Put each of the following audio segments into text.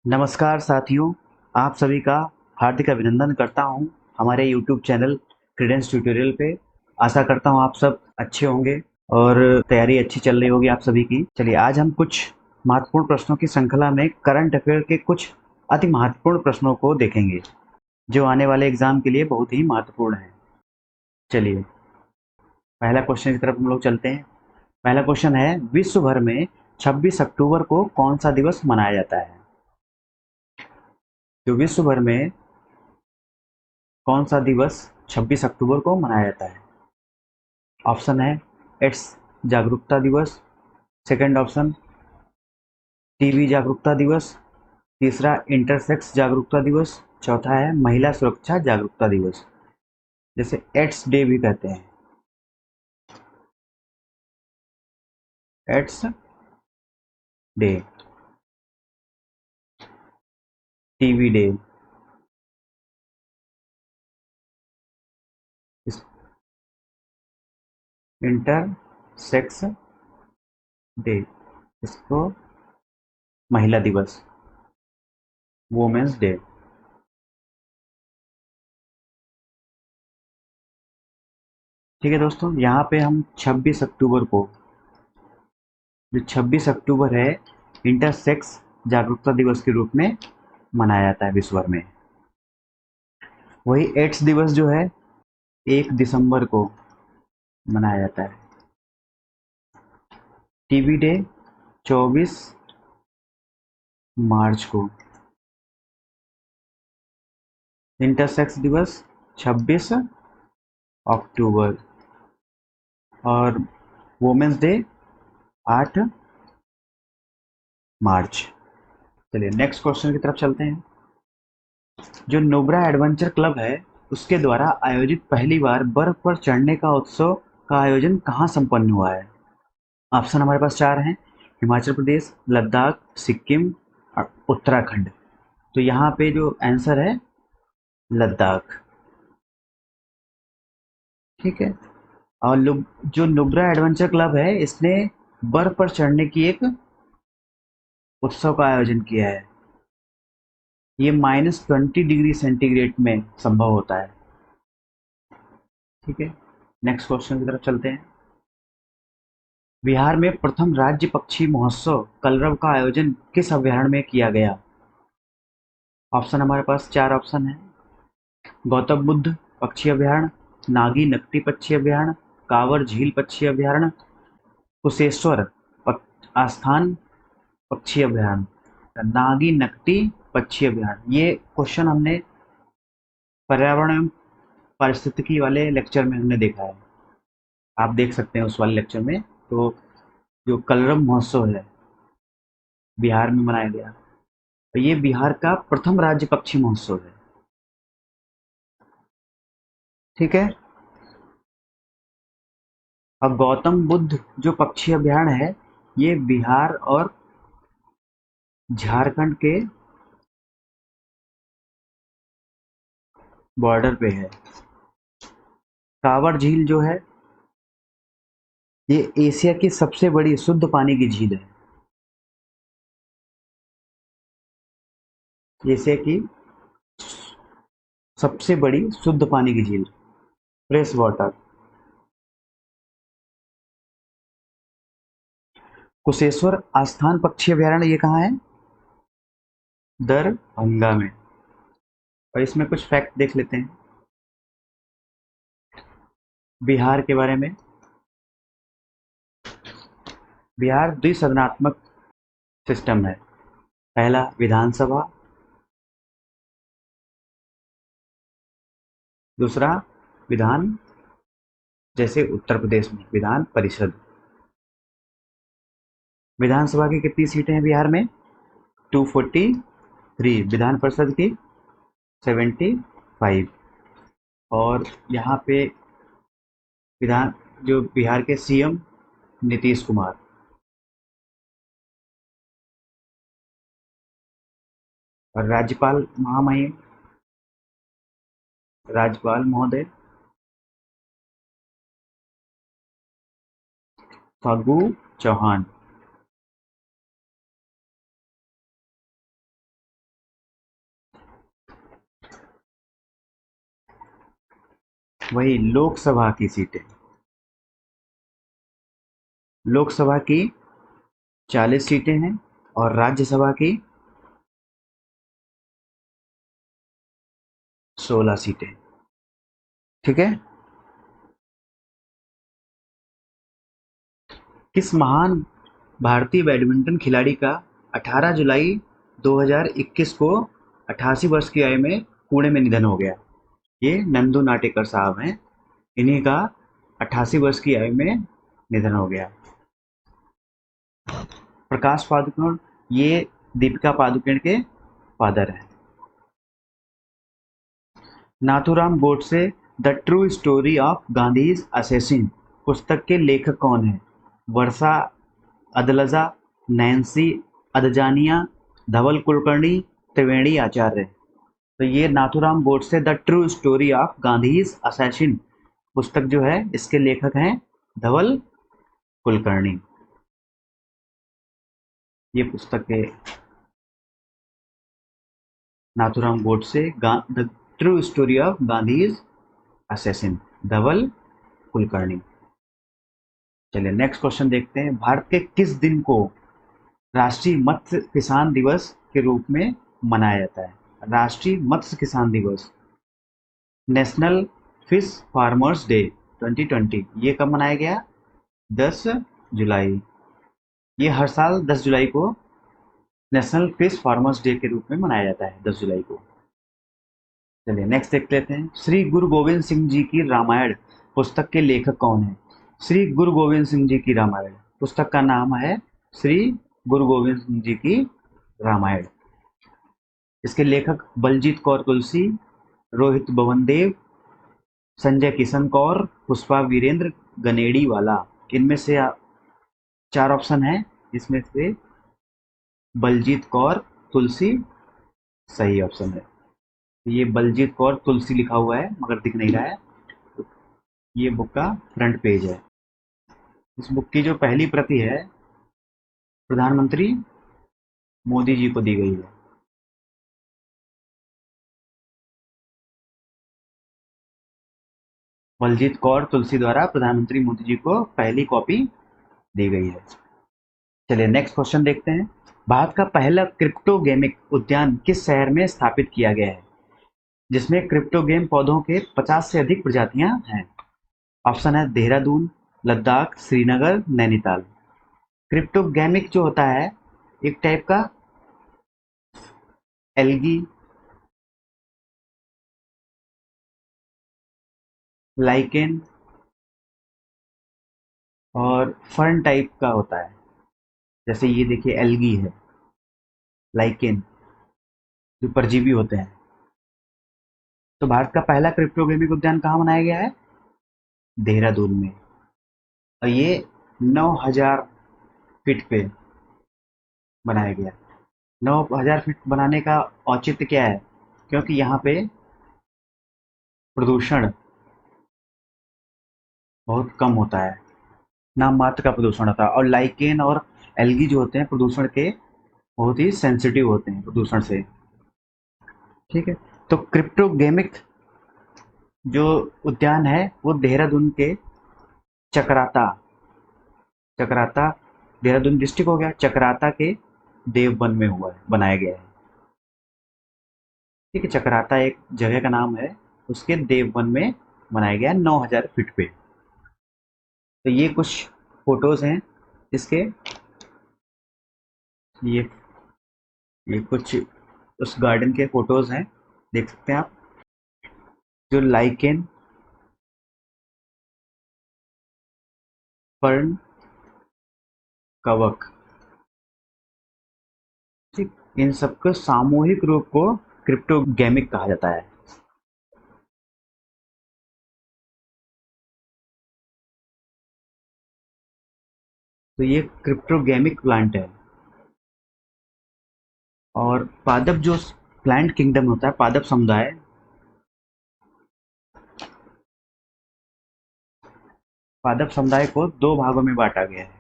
नमस्कार साथियों, आप सभी का हार्दिक अभिनंदन करता हूं हमारे YouTube चैनल क्रेडेंस ट्यूटोरियल पे। आशा करता हूं आप सब अच्छे होंगे और तैयारी अच्छी चल रही होगी आप सभी की। चलिए आज हम कुछ महत्वपूर्ण प्रश्नों की श्रृंखला में करंट अफेयर के कुछ अति महत्वपूर्ण प्रश्नों को देखेंगे, जो आने वाले एग्जाम के लिए बहुत ही महत्वपूर्ण है। चलिए पहला क्वेश्चन की तरफ हम लोग चलते हैं। पहला क्वेश्चन है, विश्व भर में 26 अक्टूबर को कौन सा दिवस मनाया जाता है? तो विश्व भर में कौन सा दिवस 26 अक्टूबर को मनाया जाता है? ऑप्शन है एड्स जागरूकता दिवस, सेकंड ऑप्शन टीबी जागरूकता दिवस, तीसरा इंटरसेक्स जागरूकता दिवस, चौथा है महिला सुरक्षा जागरूकता दिवस, जैसे एड्स डे भी कहते हैं। AIDS day, TB day, intersex day, इसको महिला दिवस, वुमेन्स डे। ठीक है दोस्तों, यहाँ पे हम 26 अक्टूबर को, जो 26 अक्टूबर है, इंटरसेक्स जागरूकता दिवस के रूप में मनाया जाता है विश्व भर में। वही एड्स दिवस जो है 1 दिसंबर को मनाया जाता है। टीबी डे 24 मार्च को, इंटरसेक्स दिवस 26 अक्टूबर, और वुमेन्स डे 8 मार्च। चलिए नेक्स्ट क्वेश्चन की तरफ चलते हैं। जो नुब्रा एडवेंचर क्लब है, उसके द्वारा आयोजित पहली बार बर्फ पर चढ़ने का उत्सव का आयोजन कहाँ संपन्न हुआ है? ऑप्शन हमारे पास चार हैं: हिमाचल प्रदेश, लद्दाख, सिक्किम और उत्तराखंड। तो यहाँ पे जो आंसर है लद्दाख। ठीक है। और जो नुब्रा एडवेंचर क्लब है, इसने बर्फ पर चढ़ने की एक उत्सव का आयोजन किया है। ये -20 डिग्री सेंटीग्रेड में संभव होता है। ठीक है, नेक्स्ट क्वेश्चन की तरफ चलते हैं। बिहार में प्रथम राज्य पक्षी महोत्सव कलरव का आयोजन किस अभयारण्य में किया गया? ऑप्शन हमारे पास चार ऑप्शन है: गौतम बुद्ध पक्षी अभयारण्य, नागी नकटी पक्षी अभयारण्य, कांवर झील पक्षी अभयारण्य, कुशेश्वर आस्थान पक्षी अभयारण्य। नागी नकटी पक्षी अभयारण्य, ये क्वेश्चन हमने पर्यावरण एवं पारिस्थितिकी वाले लेक्चर में हमने देखा है। आप देख सकते हैं उस वाले लेक्चर में। तो जो कलरव महोत्सव है, बिहार में मनाया गया, तो ये बिहार का प्रथम राज्य पक्षी महोत्सव है। ठीक है। अब गौतम बुद्ध जो पक्षी अभयारण्य है, ये बिहार और झारखंड के बॉर्डर पे है। कांवर झील जो है, ये एशिया की सबसे बड़ी शुद्ध पानी की झील है। एशिया की सबसे बड़ी शुद्ध पानी की झील, फ्रेश वाटर। कुशेश्वर आस्थान पक्षी अभयारण्य ये कहाँ है? दरभंगा में। और इसमें कुछ फैक्ट देख लेते हैं बिहार के बारे में। बिहार द्विसदनात्मक सिस्टम है। पहला विधानसभा, दूसरा विधान, जैसे उत्तर प्रदेश में विधान परिषद। विधानसभा की कितनी सीटें हैं बिहार में? 243। विधान परिषद की 75। और यहाँ पे विधान, जो बिहार के सीएम नीतीश कुमार। और राज्यपाल महामहिम, राज्यपाल महोदय फागू चौहान। वही लोकसभा की सीटें, लोकसभा की 40 सीटें हैं और राज्यसभा की 16 सीटें। ठीक है। किस महान भारतीय बैडमिंटन खिलाड़ी का 18 जुलाई 2021 को 88 वर्ष की आयु में पुणे में निधन हो गया? ये नंदू नाटेकर साहब हैं। इन्हीं का 88 वर्ष की आयु में निधन हो गया। प्रकाश पादुकोण, ये दीपिका पादुकोण के फादर हैं। Nathuram Godse the true story of Gandhi's assassin पुस्तक के लेखक कौन हैं? वर्षा अदलजा, नैन्सी अदजानिया, धवल कुलकर्णी, त्रिवेणी आचार्य। तो ये Nathuram Godse the true story of Gandhi's assassin पुस्तक जो है, इसके लेखक हैं धवल कुलकर्णी। ये पुस्तक है Nathuram Godse the true story of Gandhi's assassin, Dhaval Kulkarni. चलिए नेक्स्ट क्वेश्चन देखते हैं। भारत के किस दिन को राष्ट्रीय मत्स्य किसान दिवस के रूप में मनाया जाता है? राष्ट्रीय मत्स्य किसान दिवस, नेशनल फिश फार्मर्स डे 2020, ये कब मनाया गया? 10 जुलाई। ये हर साल 10 जुलाई को नेशनल फिश फार्मर्स डे के रूप में मनाया जाता है, 10 जुलाई को। चलिए नेक्स्ट देख लेते हैं। श्री गुरु गोविंद सिंह जी की रामायण पुस्तक के लेखक कौन है? श्री गुरु गोविंद सिंह जी की रामायण पुस्तक का नाम है श्री गुरु गोविंद सिंह जी की रामायण। इसके लेखक बलजीत कौर तुलसी, रोहित बवनदेव, संजय किशन कौर, पुष्पा वीरेंद्र गनेड़ी वाला। इनमें से 4 ऑप्शन है, इसमें से बलजीत कौर तुलसी सही ऑप्शन है। ये बलजीत कौर तुलसी लिखा हुआ है मगर दिख नहीं रहा है। ये बुक का फ्रंट पेज है। इस बुक की जो पहली प्रति है प्रधानमंत्री मोदी जी को दी गई है। बलजीत कौर तुलसी द्वारा प्रधानमंत्री मोदी जी को पहली कॉपी दी गई है। चलिए नेक्स्ट क्वेश्चन देखते हैं। भारत का पहला क्रिप्टोगेमिक उद्यान किस शहर में स्थापित किया गया है, जिसमें क्रिप्टोगेम पौधों के 50 से अधिक प्रजातियां हैं? ऑप्शन है देहरादून, लद्दाख, श्रीनगर, नैनीताल। क्रिप्टोगेमिक जो होता है एक टाइप का एल्गी, लाइकेन और फर्न टाइप का होता है। जैसे ये देखिए एल्गी है, लाइकेन जो परजीवी होते हैं। तो भारत का पहला क्रिप्टोगेमिक उद्यान कहाँ बनाया गया है? देहरादून में। और ये 9,000 फीट पे बनाया गया। 9,000 फीट बनाने का औचित्य क्या है? क्योंकि यहाँ पे प्रदूषण बहुत कम होता है, नाम मात्र का प्रदूषण होता है। और लाइकेन और एल्गी जो होते हैं प्रदूषण के बहुत ही सेंसिटिव होते हैं प्रदूषण से। ठीक है। तो क्रिप्टोगेमिक जो उद्यान है वो देहरादून के चकराता, चकराता देहरादून डिस्ट्रिक्ट हो गया, चकराता के देवबन में हुआ है, बनाया गया है। ठीक है, चकराता एक जगह का नाम है, उसके देवबन में बनाया गया है 9,000 फीट पे। तो ये कुछ फोटोज हैं इसके। ये ये कुछ उस गार्डन के फोटोज हैं, देख सकते हैं आप। जो लाइकेन, फर्न, कवक, ठीक, इन सबके सामूहिक रूप को क्रिप्टोगेमिक कहा जाता है। तो ये क्रिप्टोगेमिक प्लांट है। और पादप जो प्लांट किंगडम होता है, पादप समुदाय, पादप समुदाय को 2 भागों में बांटा गया है।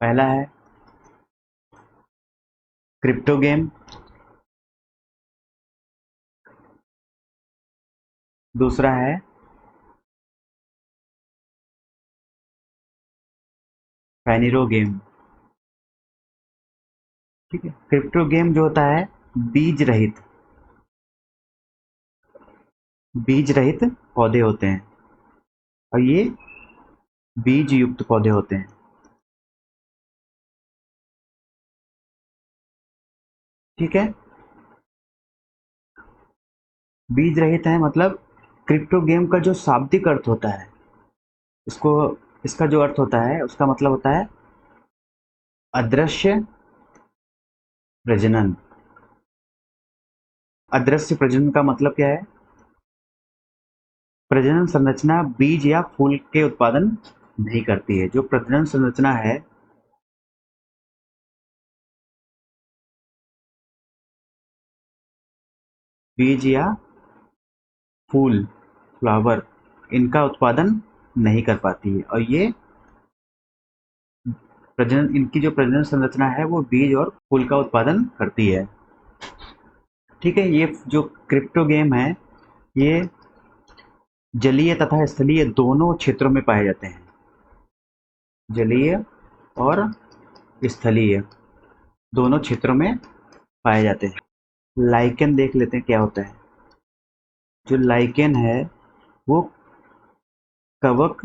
पहला है क्रिप्टोगेम, दूसरा है पैनिरो गेम। ठीक है, क्रिप्टो गेम जो होता है बीज रहित, बीज रहित पौधे होते हैं, और ये बीज युक्त पौधे होते हैं। ठीक है, बीज रहित है मतलब क्रिप्टो गेम का जो शाब्दिक अर्थ होता है, इसको, इसका जो अर्थ होता है उसका मतलब होता है अदृश्य प्रजनन। अदृश्य प्रजनन का मतलब क्या है? प्रजनन संरचना बीज या फूल के उत्पादन नहीं करती है। जो प्रजनन संरचना है, बीज या फूल, फ्लावर, इनका उत्पादन नहीं कर पाती है, और ये प्रजनन, इनकी जो प्रजनन संरचना है वो बीज और फूल का उत्पादन करती है। ठीक है, ये जो क्रिप्टो गेम है, ये जलीय तथा स्थलीय दोनों क्षेत्रों में पाए जाते हैं। जलीय और स्थलीय दोनों क्षेत्रों में पाए जाते हैं। लाइकेन देख लेते हैं क्या होता है। जो लाइकेन है वो कवक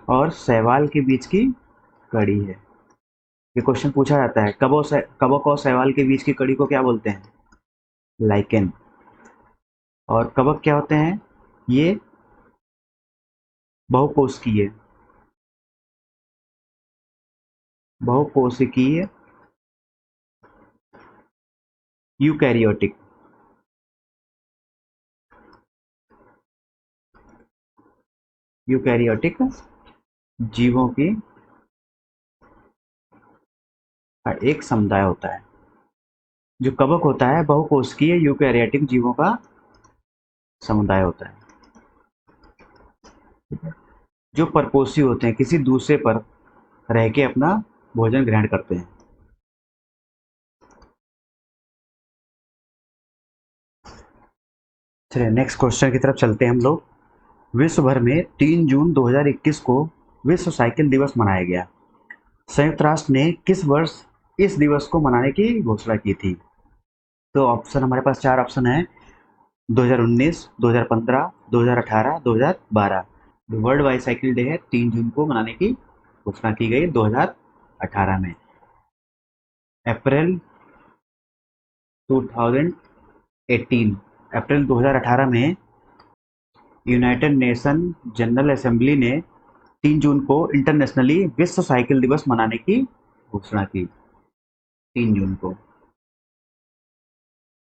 और शैवाल के बीच की कड़ी है। ये क्वेश्चन पूछा जाता है, कवक और शैवाल के बीच की कड़ी को क्या बोलते हैं? लाइकेन। और कवक क्या होते हैं? ये बहुकोशिकीय, बहुकोशिकीय यूकैरियोटिक, यूकैरियोटिक जीवों की का एक समुदाय होता है। जो कवक होता है बहुकोशिकीय यूकैरियोटिक जीवों का समुदाय होता है। जो परपोषी होते हैं, किसी दूसरे पर रह के अपना भोजन ग्रहण करते हैं। चलिए नेक्स्ट क्वेश्चन की तरफ चलते हैं हम लोग। विश्व भर में 3 जून 2021 को विश्व साइकिल दिवस मनाया गया। संयुक्त राष्ट्र ने किस वर्ष इस दिवस को मनाने की घोषणा की थी? तो ऑप्शन हमारे पास 4 ऑप्शन है: 2019, 2015, 2018, 2012। वर्ल्ड बाईसाइकिल डे है 3 जून को मनाने की घोषणा की गई 2018 में। अप्रैल 2018, अप्रैल 2018 में यूनाइटेड नेशन जनरल असेंबली ने 3 जून को इंटरनेशनली विश्व साइकिल दिवस मनाने की घोषणा की। 3 जून को,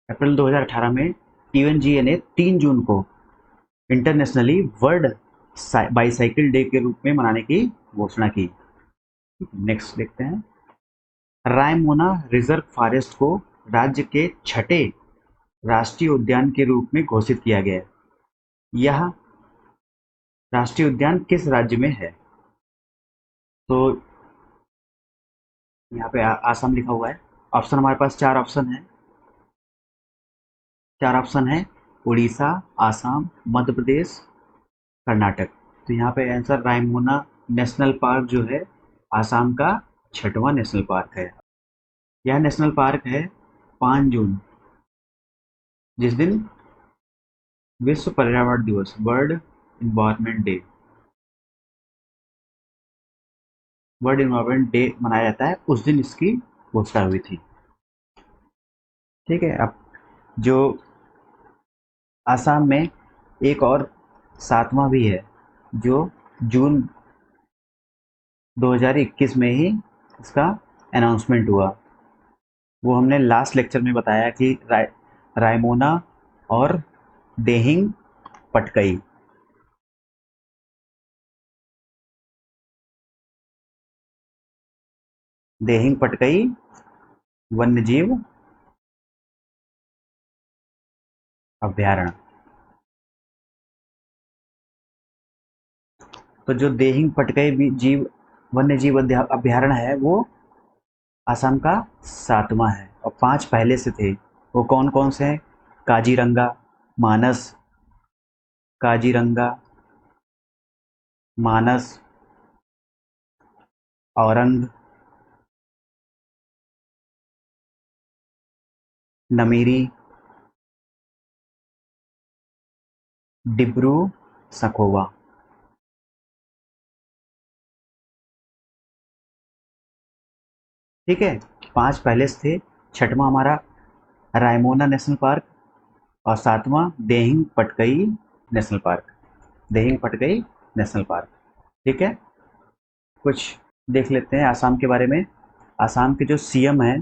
अप्रैल 2018 में यूएनजीए ने 3 जून को इंटरनेशनली वर्ल्ड बाईसाइकिल डे के रूप में मनाने की घोषणा की। नेक्स्ट देखते हैं। रायमोना रिजर्व फॉरेस्ट को राज्य के छठे राष्ट्रीय उद्यान के रूप में घोषित किया गया। यह राष्ट्रीय उद्यान किस राज्य में है? तो यहाँ पे आसाम लिखा हुआ है। ऑप्शन हमारे पास 4 ऑप्शन है। 4 ऑप्शन है: उड़ीसा, आसाम, मध्य प्रदेश, कर्नाटक। तो यहाँ पे आंसर रायमोना नेशनल पार्क जो है आसाम का छठवां नेशनल पार्क है। यह नेशनल पार्क है 5 जून, जिस दिन विश्व पर्यावरण दिवस, world environment day, world environment day मनाया जाता है, उस दिन इसकी घोषणा हुई थी। ठीक है, अब जो आसाम में एक और 7वां भी है, जो जून 2021 में ही इसका अनाउंसमेंट हुआ। वो हमने लास्ट लेक्चर में बताया कि रायमोना और देहिंग पटकई। देहिंग पटकई वन्यजीव अभ्यारण्य। तो जो देहिंग पटकई जीव वन्यजीव अभ्यारण्य है वो आसाम का 7वां है, और 5 पहले से थे। वो कौन कौन से हैं? काजीरंगा, मानस, काजीरंगा, मानस, औरंग, नमीरी, डिब्रू सखोवा। ठीक है, 5 पहले से थे। छठवां हमारा रायमोना नेशनल पार्क और सातवां Dehing Patkai national park. Dehing Patkai national park. ठीक है, कुछ देख लेते हैं आसाम के बारे में। आसाम के जो सीएम हैं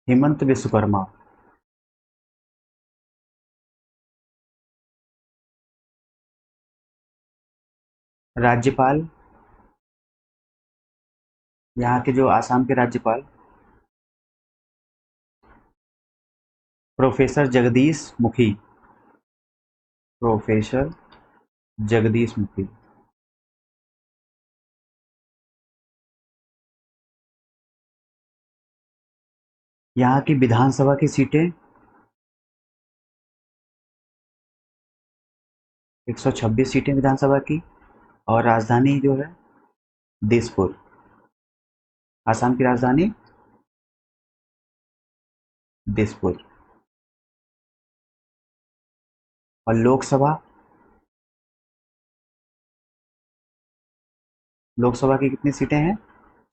हेमंत विश्वकर्मा। राज्यपाल, यहाँ के जो आसाम के राज्यपाल प्रोफेसर जगदीश मुखी। प्रोफेसर जगदीश मुखी। यहाँ की विधानसभा की सीटें 126 सीटें विधानसभा की। और राजधानी जो है दिसपुर। आसाम की राजधानी दिसपुर। और लोकसभा, लोकसभा की कितनी सीटें हैं?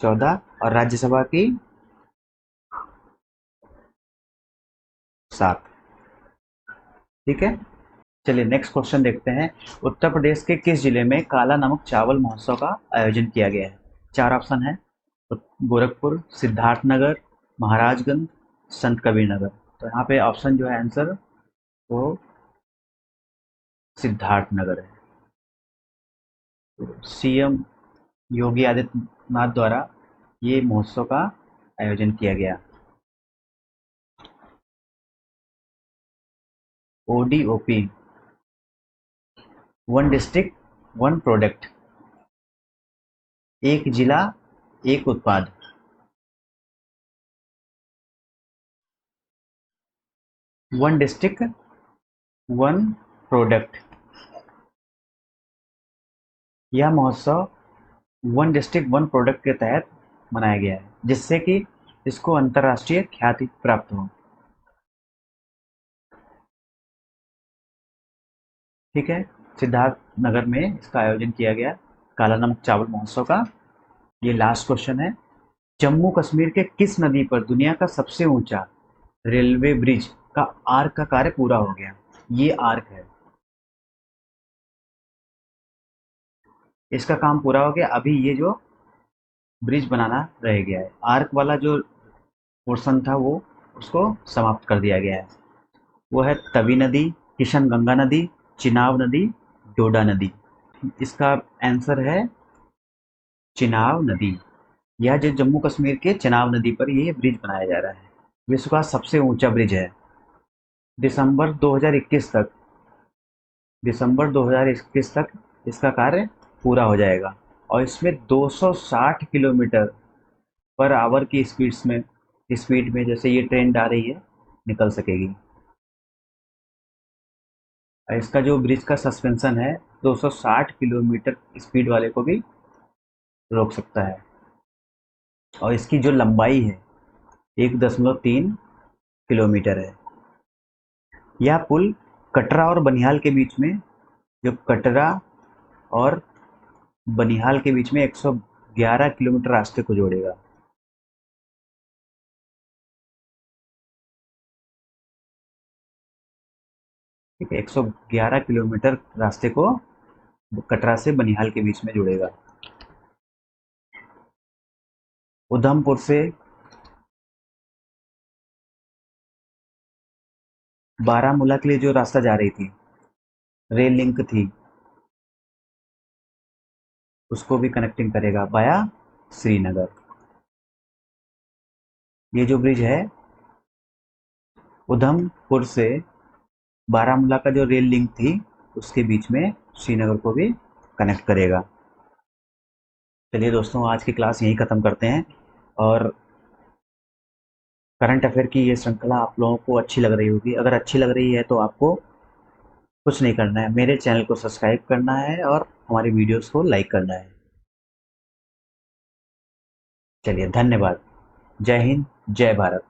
14। और राज्यसभा की 7। ठीक है, चलिए नेक्स्ट क्वेश्चन देखते हैं। उत्तर प्रदेश के किस जिले में काला नमक चावल महोत्सव का आयोजन किया गया है? 4 ऑप्शन है। गोरखपुर, सिद्धार्थनगर, महाराजगंज, संत कबीर नगर। तो यहाँ पे ऑप्शन जो है आंसर वो सिद्धार्थनगर है। सीएम योगी आदित्यनाथ द्वारा ये महोत्सव का आयोजन किया गया। ODOP, one district one product, एक जिला एक उत्पाद। One district one product. यह महोत्सव वन डिस्ट्रिक्ट वन प्रोडक्ट के तहत मनाया गया है, जिससे कि इसको अंतर्राष्ट्रीय ख्याति प्राप्त हो। ठीक है, सिद्धार्थ नगर में इसका आयोजन किया गया काला नमक चावल महोत्सव का। ये लास्ट क्वेश्चन है। जम्मू कश्मीर के किस नदी पर दुनिया का सबसे ऊंचा रेलवे ब्रिज का आर्क का कार्य पूरा हो गया? ये आर्क है, इसका काम पूरा हो गया। अभी ये जो ब्रिज बनाना रह गया है, आर्क वाला जो पोर्शन था वो उसको समाप्त कर दिया गया है। वो है तवी नदी, किशन गंगा नदी, चिनाब नदी, डोडा नदी। इसका आंसर है चिनाब नदी। यह जो जम्मू कश्मीर के चिनाब नदी पर ये ब्रिज बनाया जा रहा है, विश्व का सबसे ऊंचा ब्रिज है। दिसंबर 2021 तक, दिसंबर 2021 तक इसका कार्य पूरा हो जाएगा। और इसमें 260 किलोमीटर पर आवर की स्पीड में जैसे ये ट्रेन आ रही है निकल सकेगी। और इसका जो ब्रिज का सस्पेंशन है 260 किलोमीटर स्पीड वाले को भी रोक सकता है। और इसकी जो लंबाई है 1.3 किलोमीटर है। यह पुल कटरा और बनिहाल के बीच में, जो कटरा और बनिहाल के बीच में 111 किलोमीटर रास्ते को जोड़ेगा। ठीक है, 111 किलोमीटर रास्ते को कटरा से बनिहाल के बीच में जुड़ेगा। उधमपुर से बारामूला के लिए जो रास्ता जा रही थी, रेल लिंक थी, उसको भी कनेक्टिंग करेगा वाया श्रीनगर। ये जो ब्रिज है उधमपुर से बारामूला का जो रेल लिंक थी उसके बीच में श्रीनगर को भी कनेक्ट करेगा। चलिए दोस्तों, आज की क्लास यहीं ख़त्म करते हैं। और करंट अफेयर की ये श्रृंखला आप लोगों को अच्छी लग रही होगी। अगर अच्छी लग रही है तो आपको कुछ नहीं करना है, मेरे चैनल को सब्सक्राइब करना है और हमारी वीडियोस को लाइक करना है। चलिए, धन्यवाद। जय हिंद, जय भारत।